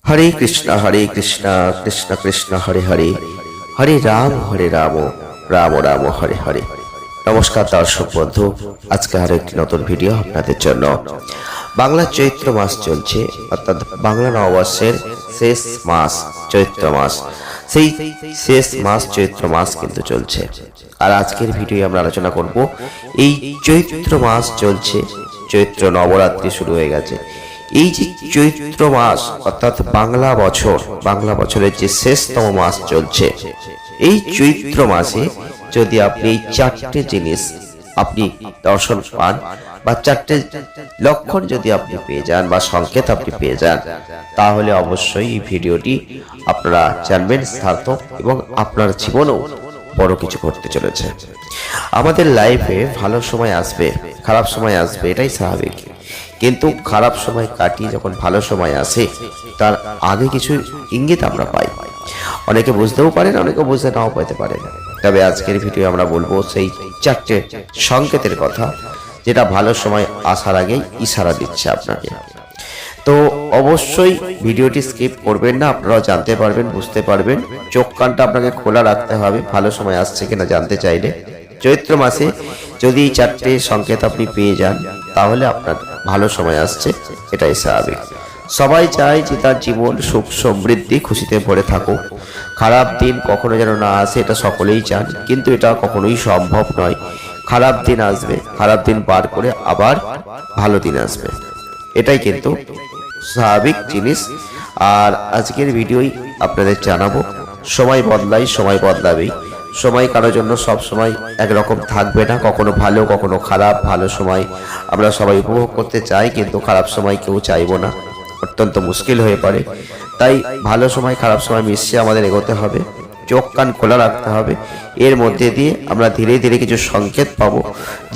হরে কৃষ্ণ কৃষ্ণ কৃষ্ণ হরে হরে, হরে রাম রাম রাম হরে হরে। নমস্কার দর্শক বন্ধু, আজকে আরো একটি নতুন ভিডিও আপনাদের জন্য। বাংলা চৈত্র মাস চলছে, অর্থাৎ বাংলা নববর্ষের শেষ মাস চৈত্র মাস। সেই শেষ মাস চৈত্র মাস কিন্তু চলছে। আর আজকের ভিডিও আমরা আলোচনা করব এই চৈত্র মাস চলছে, চৈত্র নবরাত্রি শুরু হয়ে গেছে। এই যে চৈত্র মাস অর্থাৎ বাংলা বছরের যে শেষতম মাস চলছে, এই চৈত্র মাসে যদি আপনি এই চারটে জিনিস আপনি দর্শন পান বা চারটে লক্ষণ যদি আপনি পেয়ে যান বা সংকেত আপনি পেয়ে যান, তাহলে অবশ্যই এই ভিডিওটি আপনারা জানবেন সার্থক এবং আপনার জীবনেও বড় কিছু করতে চলেছে। আমাদের লাইফে ভালো সময় আসবে, খারাপ সময় আসবে, এটাই স্বাভাবিক। কিন্তু খারাপ সময় কাটিয়ে যখন ভালো সময় আসে, তার আগে কিছু ইঙ্গিত আমরা পাই। অনেকে বুঝতেও পারেন, অনেকে বুঝতে নাও পেতে পারেন। তবে আজকের ভিডিও আমরা বলবো সেই চারটে সংকেতের কথা, যেটা ভালো সময় আসার আগেই ইশারা দিচ্ছে আপনাকে। তো অবশ্যই ভিডিওটি স্কিপ করবেন না, আপনারাও জানতে পারবেন, বুঝতে পারবেন। চোখ কানটা আপনাকে খোলা রাখতে হবে ভালো সময় আসছে কিনা জানতে চাইলে। চৈত্র মাসে যদি এই চারটে সংকেত আপনি পেয়ে যান, তাহলে আপনার ভালো সময় আসছে, এটাই স্বাভাবিক। সবাই চায় যে তার জীবন সুখ সমৃদ্ধি খুশিতে ভরে থাকুক, খারাপ দিন কখনো যেন না আসে, এটা সকলেই চান। কিন্তু এটা কখনোই সম্ভব নয়। খারাপ দিন আসবে, খারাপ দিন পার করে আবার ভালো দিন আসবে, এটাই কিন্তু স্বাভাবিক জিনিস। আর আজকের ভিডিওই আপনাদের জানাবো, সময় বদলায়, সময় বদলাবেই। সময় কারোর জন্য সব সময় একরকম থাকবে না, কখনো ভালো কখনো খারাপ। ভালো সময় আমরা সবাই উপভোগ করতে চাই, কিন্তু খারাপ সময় কেউ চাইবো না, অত্যন্ত মুশকিল হয়ে পড়ে। তাই ভালো সময় খারাপ সময় মিশিয়ে আমাদের এগোতে হবে, চোখ কান খোলা রাখতে হবে। এর মধ্যে দিয়ে আমরা ধীরে ধীরে কিছু সংকেত পাবো,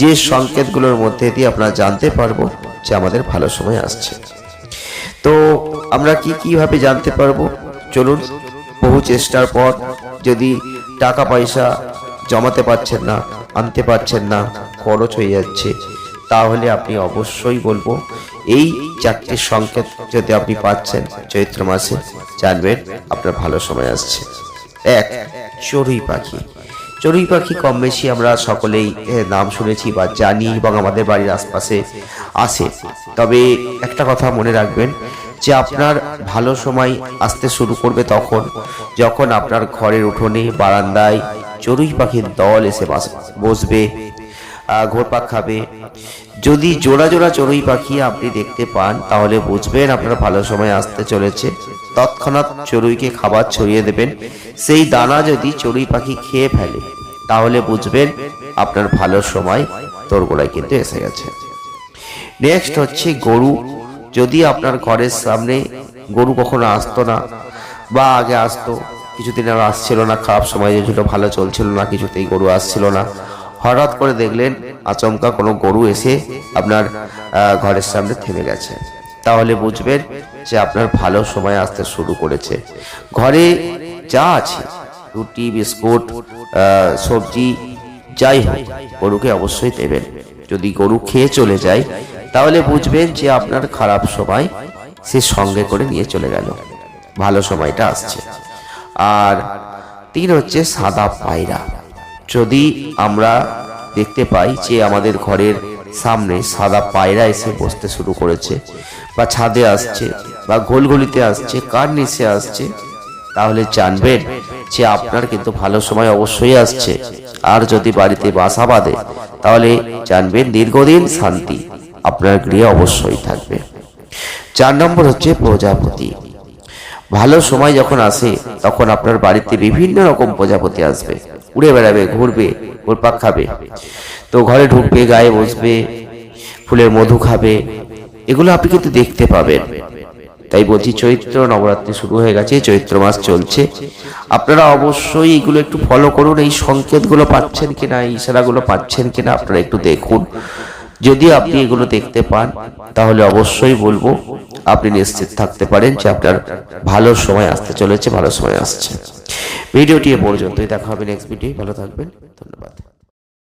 যে সংকেতগুলোর মধ্যে দিয়ে আমরা জানতে পারবো যে আমাদের ভালো সময় আসছে। তো আমরা কিভাবে জানতে পারবো? চলুন, বহু চেষ্টার পর যদি টাকা পয়সা জমাতে পারছেন না, আনতে পারছেন না, খরচ হয়ে যাচ্ছে, তাহলে আপনি অবশ্যই বলবো এই চারটি সংকেত যদি আপনি পাচ্ছেন চৈত্র মাসে, জানবেন আপনার ভালো সময় আসছে। এক, চড়ুই পাখি। চড়ুই পাখি কম বেশি আমরা সকলেই নাম শুনেছি বা জানি, এবং আমাদের বাড়ির আশপাশে আসে। তবে একটা কথা মনে রাখবেন, যে আপনার ভালো সময় আসতে শুরু করবে তখন যখন আপনার ঘরের উঠোনে বারান্দায় চড়ুই পাখির দল এসে বসবে, ঘোরপাক খাবে। যদি জোড়া জোড়া চড়ুই পাখি আপনি দেখতে পান, তাহলে বুঝবেন আপনার ভালো সময় আসতে চলেছে। তৎক্ষণাৎ চড়ুইকে খাবার ছড়িয়ে দেবেন। সেই দানা যদি চড়ুই পাখি খেয়ে ফেলে, তাহলে বুঝবেন আপনার ভালো সময় তোরগোড়ায় কিন্তু এসে গেছে। নেক্সট হচ্ছে গরু। যদি আপনার ঘরের সামনে গরু কখনো আসতো না, বা আগে আসতো, কিছুদিন আর আসছিল না, খারাপ সময় ছিল, ভালো চলছিল না, কিছুতেই গরু আসছিল না, হঠাৎ করে দেখলেন আচমকা কোনো গরু এসে আপনার ঘরের সামনে থেমে গেছে, তাহলে বুঝবেন যে আপনার ভালো সময় আসতে শুরু করেছে। ঘরে যা আছে, রুটি, বিস্কুট, সবজি, যাই হোক, গরুকে অবশ্যই দেবেন। যদি গরু খেয়ে চলে যায়, তাহলে বুঝবেন যে আপনার খারাপ সময় সে সঙ্গে করে নিয়ে চলে গেল, ভালো সময়টা আসছে। আর 3 হচ্ছে সাদা পায়রা। যদি আমরা দেখতে পাই যে আমাদের ঘরের সামনে সাদা পায়রা এসে বসতে শুরু করেছে, বা ছাদে আসছে, বা গোলগলিতে আসছে, কার নিচে আসছে, তাহলে জানবেন যে আপনার কিন্তু ভালো সময় অবশ্যই আসছে। আর যদি বাড়িতে বাসা বাঁধে, তাহলে জানবেন দীর্ঘদিন শান্তি আপনার গৃহে অবশ্যই থাকবে। 4 নম্বর হচ্ছে প্রজাপতি। ভালো সময় যখন আসে, তখন আপনার বাড়িতে বিভিন্ন রকম প্রজাপতি আসবে, উড়ে বেড়াবে, ঘুরবে, ঘুরপাক খাবে। তো ঘরে ঢুকবে, গায়ে বসবে, ফুলের মধু খাবে, এগুলো আপনি কিন্তু দেখতে পাবেন। তাই বলছি, চৈত্র নবরাত্রি শুরু হয়ে গেছে, চৈত্র মাস চলছে। আপনারা অবশ্যই এগুলো একটু ফলো করুন। এই সংকেতগুলো পাচ্ছেন কিনা, এই ইশারাগুলো পাচ্ছেন কিনা, আপনারা একটু দেখুন। যদি আপনি এগুলো দেখতে পান, তাহলে অবশ্যই বলবো আপনি নিশ্চিত থাকতে পারেন যে আপনার ভালো সময় আসতে চলেছে, ভালো সময় আসছে। ভিডিওটি এ পর্যন্তই, দেখা হবে নেক্সট ভিডিও। ভালো থাকবেন, ধন্যবাদ।